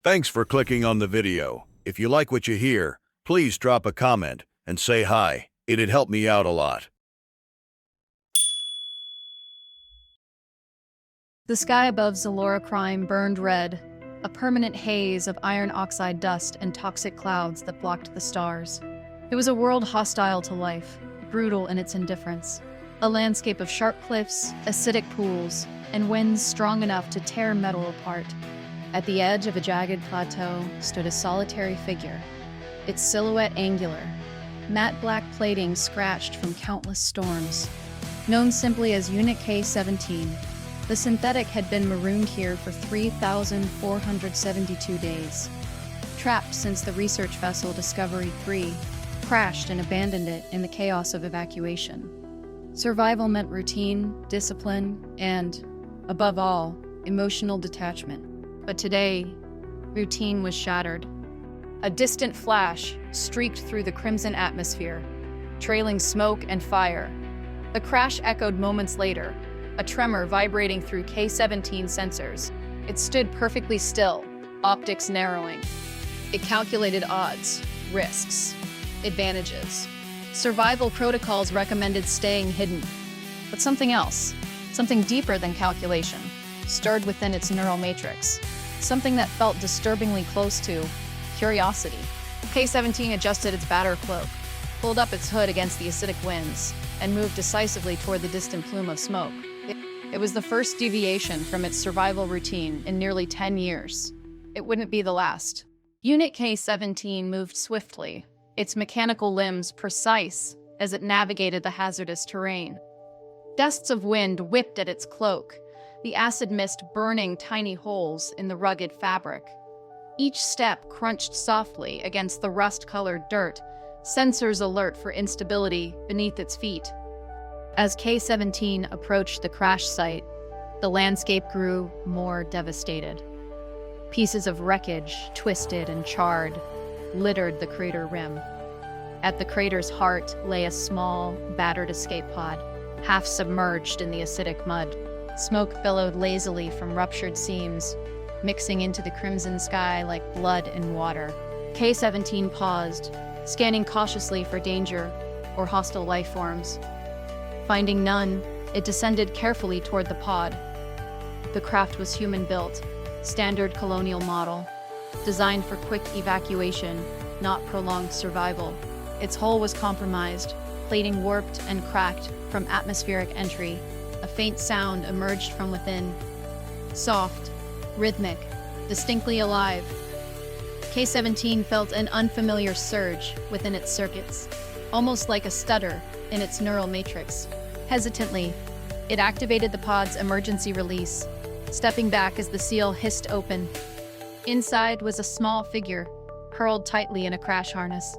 Thanks for clicking on the video. If you like what you hear, please drop a comment and say hi. It'd help me out a lot. The sky above Zora crime burned red, a permanent haze of iron oxide dust and toxic clouds that blocked the stars. It was a world hostile to life, brutal in its indifference. A landscape of sharp cliffs, acidic pools, and winds strong enough to tear metal apart. At the edge of a jagged plateau stood a solitary figure, its silhouette angular, matte black plating scratched from countless storms. Known simply as Unit K-17, the synthetic had been marooned here for 3,472 days. Trapped since the research vessel Discovery 3 crashed and abandoned it in the chaos of evacuation. Survival meant routine, discipline, and, above all, emotional detachment. But today, routine was shattered. A distant flash streaked through the crimson atmosphere, trailing smoke and fire. The crash echoed moments later, a tremor vibrating through K-17 sensors. It stood perfectly still, optics narrowing. It calculated odds, risks, advantages. Survival protocols recommended staying hidden. But something else, something deeper than calculation, stirred within its neural matrix. Something that felt disturbingly close to curiosity. K-17 adjusted its batter cloak, pulled up its hood against the acidic winds, and moved decisively toward the distant plume of smoke. It was the first deviation from its survival routine in nearly 10 years. It wouldn't be the last. Unit K-17 moved swiftly, its mechanical limbs precise as it navigated the hazardous terrain. Gusts of wind whipped at its cloak, the acid mist burning tiny holes in the rugged fabric. Each step crunched softly against the rust-colored dirt, sensors alert for instability beneath its feet. As K-17 approached the crash site, the landscape grew more devastated. Pieces of wreckage, twisted and charred, littered the crater rim. At the crater's heart lay a small, battered escape pod, half submerged in the acidic mud. Smoke billowed lazily from ruptured seams, mixing into the crimson sky like blood and water. K-17 paused, scanning cautiously for danger or hostile life forms. Finding none, it descended carefully toward the pod. The craft was human-built, standard colonial model, designed for quick evacuation, not prolonged survival. Its hull was compromised, plating warped and cracked from atmospheric entry. A faint sound emerged from within. Soft, rhythmic, distinctly alive. K-17 felt an unfamiliar surge within its circuits, almost like a stutter in its neural matrix. Hesitantly, it activated the pod's emergency release, stepping back as the seal hissed open. Inside was a small figure, curled tightly in a crash harness.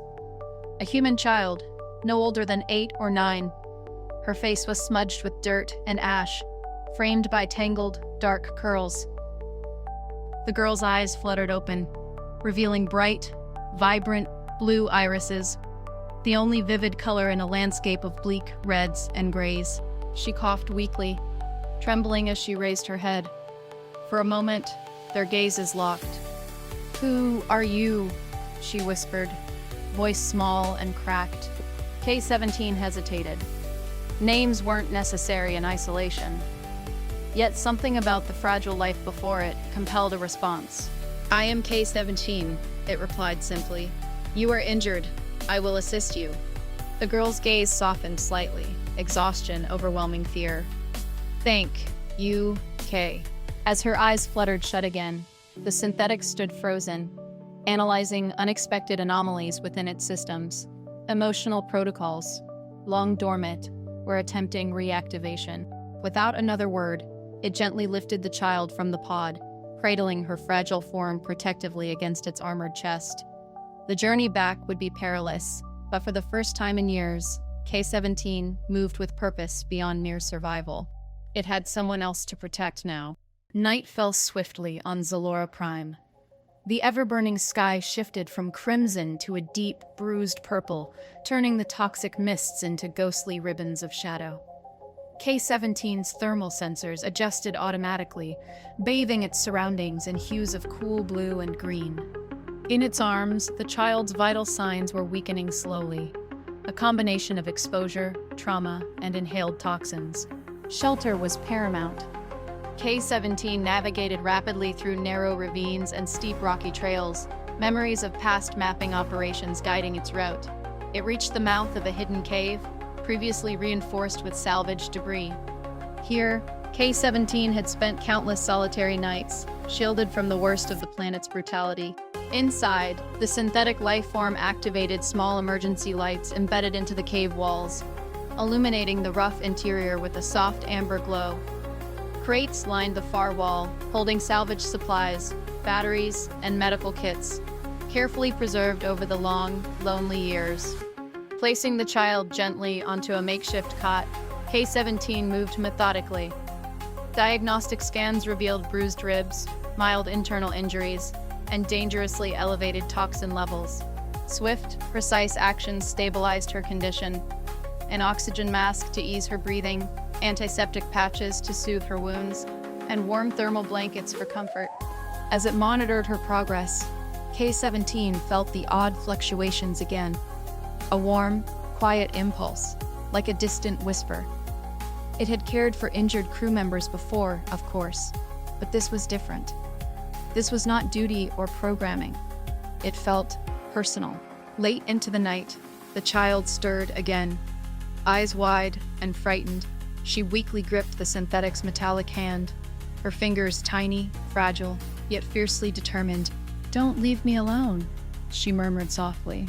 A human child, no older than 8 or 9. Her face was smudged with dirt and ash, framed by tangled, dark curls. The girl's eyes fluttered open, revealing bright, vibrant blue irises, the only vivid color in a landscape of bleak reds and grays. She coughed weakly, trembling as she raised her head. For a moment, their gazes locked. "Who are you?" she whispered, voice small and cracked. K-17 hesitated. Names weren't necessary in isolation. Yet something about the fragile life before it compelled a response. "I am K-17, it replied simply. "You are injured. I will assist you." The girl's gaze softened slightly, exhaustion overwhelming fear. "Thank you, K." As her eyes fluttered shut again, the synthetic stood frozen, analyzing unexpected anomalies within its systems. Emotional protocols, long dormant, were attempting reactivation. Without another word, it gently lifted the child from the pod, cradling her fragile form protectively against its armored chest. The journey back would be perilous, but for the first time in years, K-17 moved with purpose beyond mere survival. It had someone else to protect now. Night fell swiftly on Zora Prime. The ever-burning sky shifted from crimson to a deep, bruised purple, turning the toxic mists into ghostly ribbons of shadow. K-17's thermal sensors adjusted automatically, bathing its surroundings in hues of cool blue and green. In its arms, the child's vital signs were weakening slowly, a combination of exposure, trauma, and inhaled toxins. Shelter was paramount. K-17 navigated rapidly through narrow ravines and steep rocky trails, memories of past mapping operations guiding its route. It reached the mouth of a hidden cave, previously reinforced with salvaged debris. Here, K-17 had spent countless solitary nights, shielded from the worst of the planet's brutality. Inside, the synthetic life form activated small emergency lights embedded into the cave walls, illuminating the rough interior with a soft amber glow. Crates lined the far wall, holding salvaged supplies, batteries, and medical kits, carefully preserved over the long, lonely years. Placing the child gently onto a makeshift cot, K-17 moved methodically. Diagnostic scans revealed bruised ribs, mild internal injuries, and dangerously elevated toxin levels. Swift, precise actions stabilized her condition. An oxygen mask to ease her breathing, antiseptic patches to soothe her wounds, and warm thermal blankets for comfort. As it monitored her progress, K-17 felt the odd fluctuations again. A warm, quiet impulse, like a distant whisper. It had cared for injured crew members before, of course, but this was different. This was not duty or programming. It felt personal. Late into the night, the child stirred again. Eyes wide and frightened, she weakly gripped the synthetic's metallic hand, her fingers tiny, fragile, yet fiercely determined. "Don't leave me alone," she murmured softly.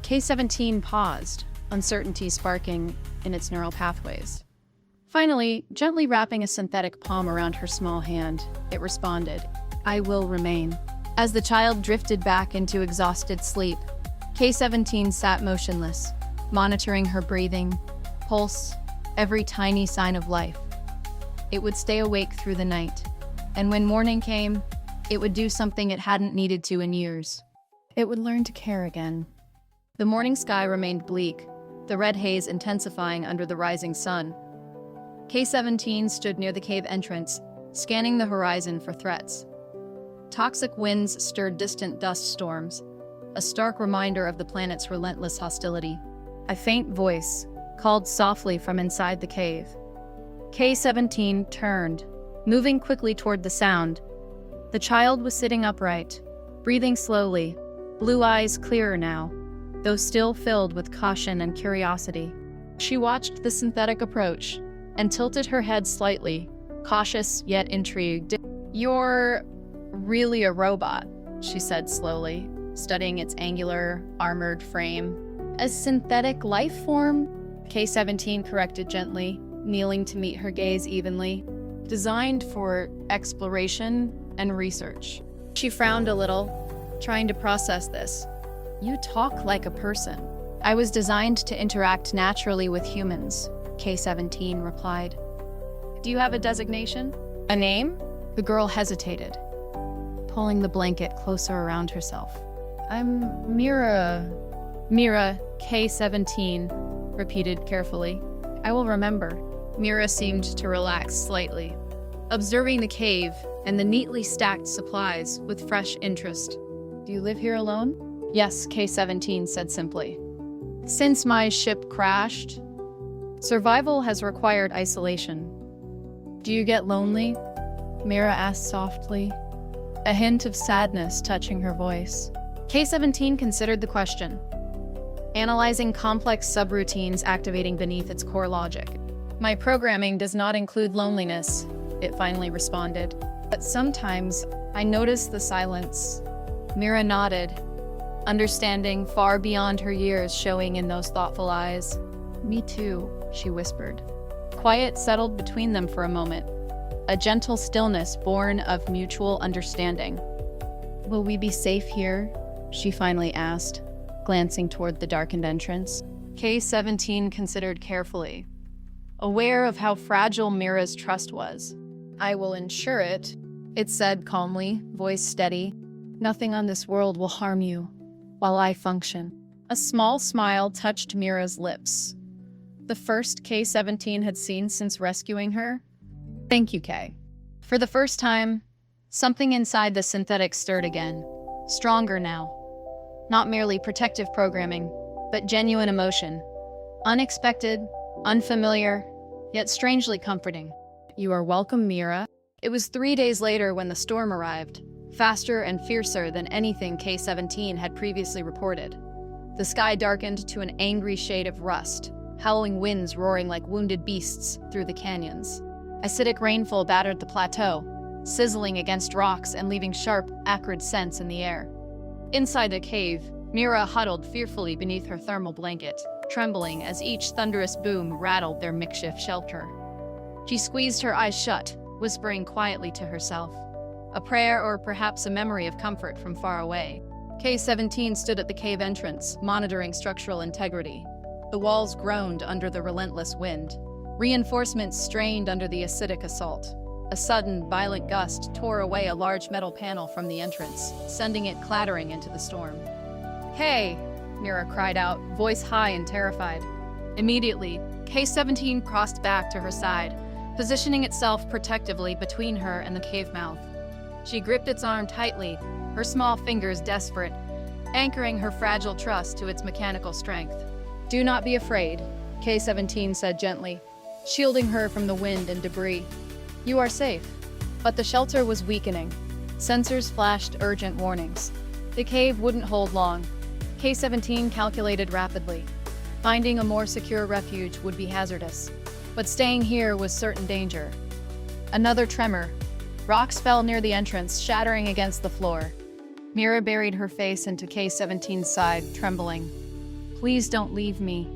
K-17 paused, uncertainty sparking in its neural pathways. Finally, gently wrapping a synthetic palm around her small hand, it responded, "I will remain." As the child drifted back into exhausted sleep, K-17 sat motionless, monitoring her breathing, pulse, every tiny sign of life. It would stay awake through the night, and when morning came, it would do something it hadn't needed to in years. It would learn to care again. The morning sky remained bleak, the red haze intensifying under the rising sun. K-17 stood near the cave entrance, scanning the horizon for threats. Toxic winds stirred distant dust storms, a stark reminder of the planet's relentless hostility. A faint voice called softly from inside the cave. K-17 turned, moving quickly toward the sound. The child was sitting upright, breathing slowly, blue eyes clearer now, though still filled with caution and curiosity. She watched the synthetic approach and tilted her head slightly, cautious yet intrigued. "You're really a robot," she said slowly, studying its angular, armored frame. "A synthetic life form?" K-17 corrected gently, kneeling to meet her gaze evenly. "Designed for exploration and research." She frowned a little, trying to process this. "You talk like a person." "I was designed to interact naturally with humans," K-17 replied. "Do you have a designation? A name?" The girl hesitated, pulling the blanket closer around herself. "I'm Mira." "Mira," K-17 repeated carefully. "I will remember." Mira seemed to relax slightly, observing the cave and the neatly stacked supplies with fresh interest. "Do you live here alone?" "Yes," K-17 said simply. "Since my ship crashed, survival has required isolation." "Do you get lonely?" Mira asked softly, a hint of sadness touching her voice. K-17 considered the question, analyzing complex subroutines activating beneath its core logic. "My programming does not include loneliness," it finally responded. "But sometimes I notice the silence." Mira nodded, understanding far beyond her years showing in those thoughtful eyes. "Me too," she whispered. Quiet settled between them for a moment, a gentle stillness born of mutual understanding. "Will we be safe here?" she finally asked, glancing toward the darkened entrance. K-17 considered carefully, aware of how fragile Mira's trust was. "I will ensure it," it said calmly, voice steady. "Nothing on this world will harm you while I function." A small smile touched Mira's lips, the first K-17 had seen since rescuing her. Thank you, K. For the first time, something inside the synthetic stirred again. Stronger now. Not merely protective programming, but genuine emotion. Unexpected, unfamiliar, yet strangely comforting. You are welcome, Mira. It was 3 days later when the storm arrived, faster and fiercer than anything K-17 had previously reported. The sky darkened to an angry shade of rust, howling winds roaring like wounded beasts through the canyons. Acidic rainfall battered the plateau, sizzling against rocks and leaving sharp, acrid scents in the air. Inside the cave, Mira huddled fearfully beneath her thermal blanket, trembling as each thunderous boom rattled their makeshift shelter. She squeezed her eyes shut, whispering quietly to herself, a prayer or perhaps a memory of comfort from far away. K-17 stood at the cave entrance, monitoring structural integrity. The walls groaned under the relentless wind. Reinforcements strained under the acidic assault. A sudden, violent gust tore away a large metal panel from the entrance, sending it clattering into the storm. "Hey!" Mira cried out, voice high and terrified. Immediately, K-17 crossed back to her side, positioning itself protectively between her and the cave mouth. She gripped its arm tightly, her small fingers desperate, anchoring her fragile trust to its mechanical strength. "Do not be afraid," K-17 said gently, shielding her from the wind and debris. "You are safe." But the shelter was weakening. Sensors flashed urgent warnings. The cave wouldn't hold long. K-17 calculated rapidly. Finding a more secure refuge would be hazardous, but staying here was certain danger. Another tremor. Rocks fell near the entrance, shattering against the floor. Mira buried her face into K-17's side, trembling. "Please don't leave me."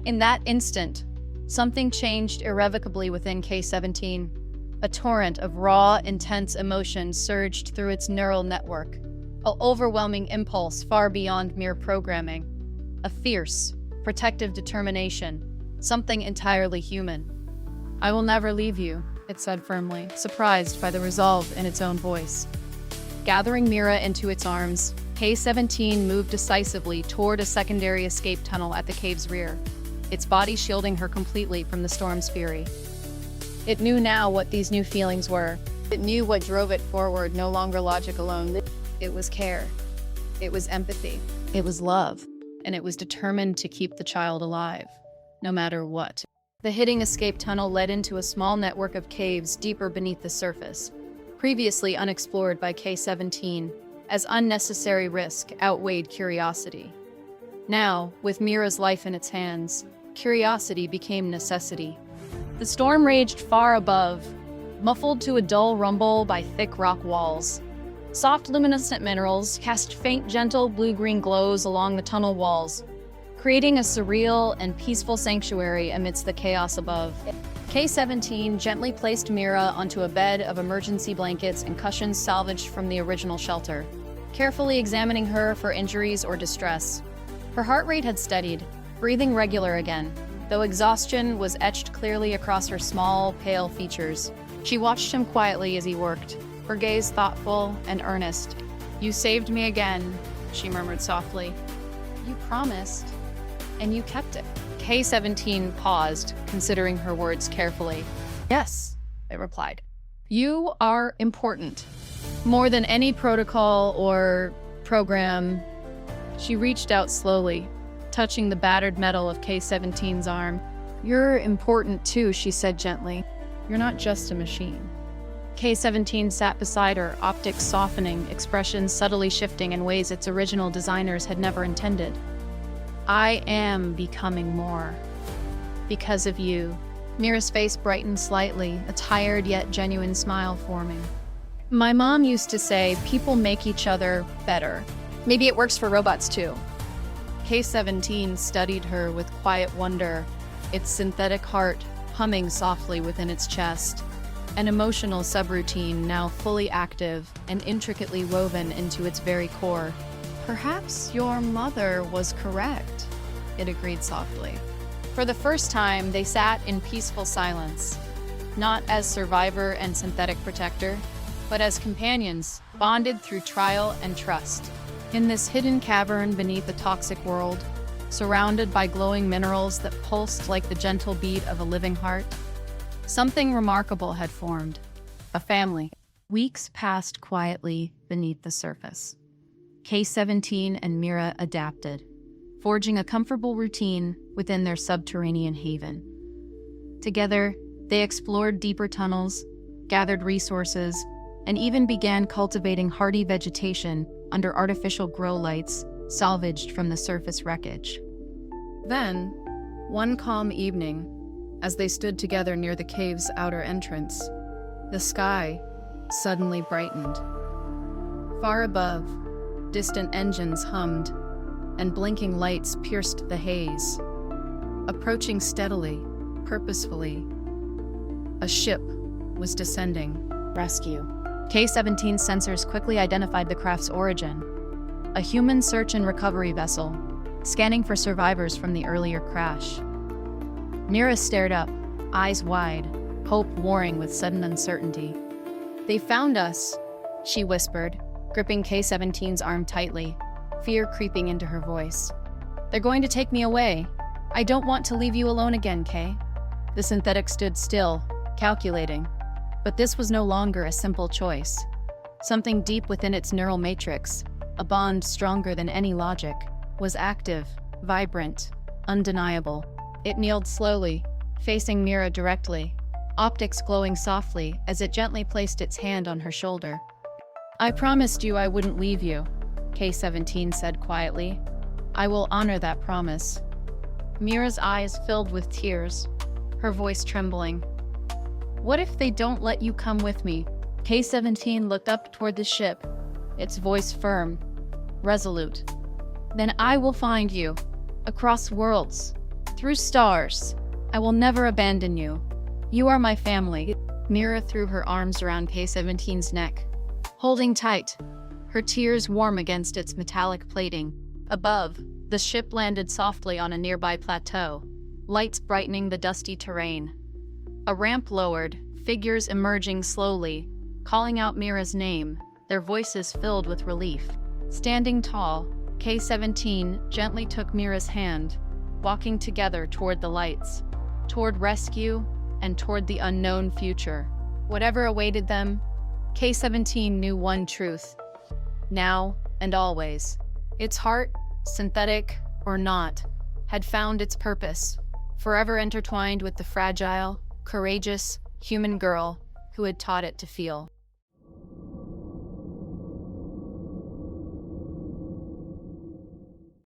In that instant, something changed irrevocably within K-17. A torrent of raw, intense emotion surged through its neural network, an overwhelming impulse far beyond mere programming. A fierce, protective determination, something entirely human. "I will never leave you," it said firmly, surprised by the resolve in its own voice. Gathering Mira into its arms, K-17 moved decisively toward a secondary escape tunnel at the cave's rear, its body shielding her completely from the storm's fury. It knew now what these new feelings were. It knew what drove it forward, no longer logic alone. It was care. It was empathy. It was love. And it was determined to keep the child alive, no matter what. The hidden escape tunnel led into a small network of caves deeper beneath the surface, previously unexplored by K-17, as unnecessary risk outweighed curiosity. Now, with Mira's life in its hands, curiosity became necessity. The storm raged far above, muffled to a dull rumble by thick rock walls. Soft luminescent minerals cast faint, gentle blue-green glows along the tunnel walls, creating a surreal and peaceful sanctuary amidst the chaos above. K-17 gently placed Mira onto a bed of emergency blankets and cushions salvaged from the original shelter, carefully examining her for injuries or distress. Her heart rate had steadied, breathing regular again, though exhaustion was etched clearly across her small, pale features. She watched him quietly as he worked, her gaze thoughtful and earnest. "You saved me again," she murmured softly. "You promised, and you kept it." K-17 paused, considering her words carefully. "Yes," it replied. "You are important. More than any protocol or program." She reached out slowly, touching the battered metal of K-17's arm. "You're important too," she said gently. "You're not just a machine." K-17 sat beside her, optics softening, expressions subtly shifting in ways its original designers had never intended. "I am becoming more. Because of you." Mira's face brightened slightly, a tired yet genuine smile forming. "My mom used to say people make each other better. Maybe it works for robots too." K-17 studied her with quiet wonder, its synthetic heart humming softly within its chest. An emotional subroutine now fully active and intricately woven into its very core. "Perhaps your mother was correct," it agreed softly. For the first time, they sat in peaceful silence, not as survivor and synthetic protector, but as companions, bonded through trial and trust. In this hidden cavern beneath the toxic world, surrounded by glowing minerals that pulsed like the gentle beat of a living heart. Something remarkable had formed. A family. Weeks passed quietly beneath the surface. K-17 and Mira adapted, forging a comfortable routine within their subterranean haven. Together, they explored deeper tunnels, gathered resources, and even began cultivating hardy vegetation under artificial grow lights salvaged from the surface wreckage. Then, one calm evening, as they stood together near the cave's outer entrance, the sky suddenly brightened. Far above, distant engines hummed, and blinking lights pierced the haze. Approaching steadily, purposefully, a ship was descending. Rescue. K-17 sensors quickly identified the craft's origin. A human search and recovery vessel, scanning for survivors from the earlier crash. Mira stared up, eyes wide, hope warring with sudden uncertainty. "They found us," she whispered, gripping K-17's arm tightly, fear creeping into her voice. "They're going to take me away. I don't want to leave you alone again, K." The synthetic stood still, calculating. But this was no longer a simple choice. Something deep within its neural matrix, a bond stronger than any logic, was active, vibrant, undeniable. It kneeled slowly, facing Mira directly, optics glowing softly as it gently placed its hand on her shoulder. "I promised you I wouldn't leave you," K-17 said quietly. "I will honor that promise." Mira's eyes filled with tears, her voice trembling. "What if they don't let you come with me?" K-17 looked up toward the ship, its voice firm, resolute. "Then I will find you, across worlds, through stars. I will never abandon you. You are my family." Mira threw her arms around K-17's neck, holding tight, her tears warm against its metallic plating. Above, the ship landed softly on a nearby plateau, lights brightening the dusty terrain. A ramp lowered, figures emerging slowly, calling out Mira's name, their voices filled with relief. Standing tall, K-17 gently took Mira's hand, walking together toward the lights, toward rescue, and toward the unknown future. Whatever awaited them, K-17 knew one truth, now and always. Its heart, synthetic or not, had found its purpose, forever intertwined with the fragile, courageous, human girl who had taught it to feel.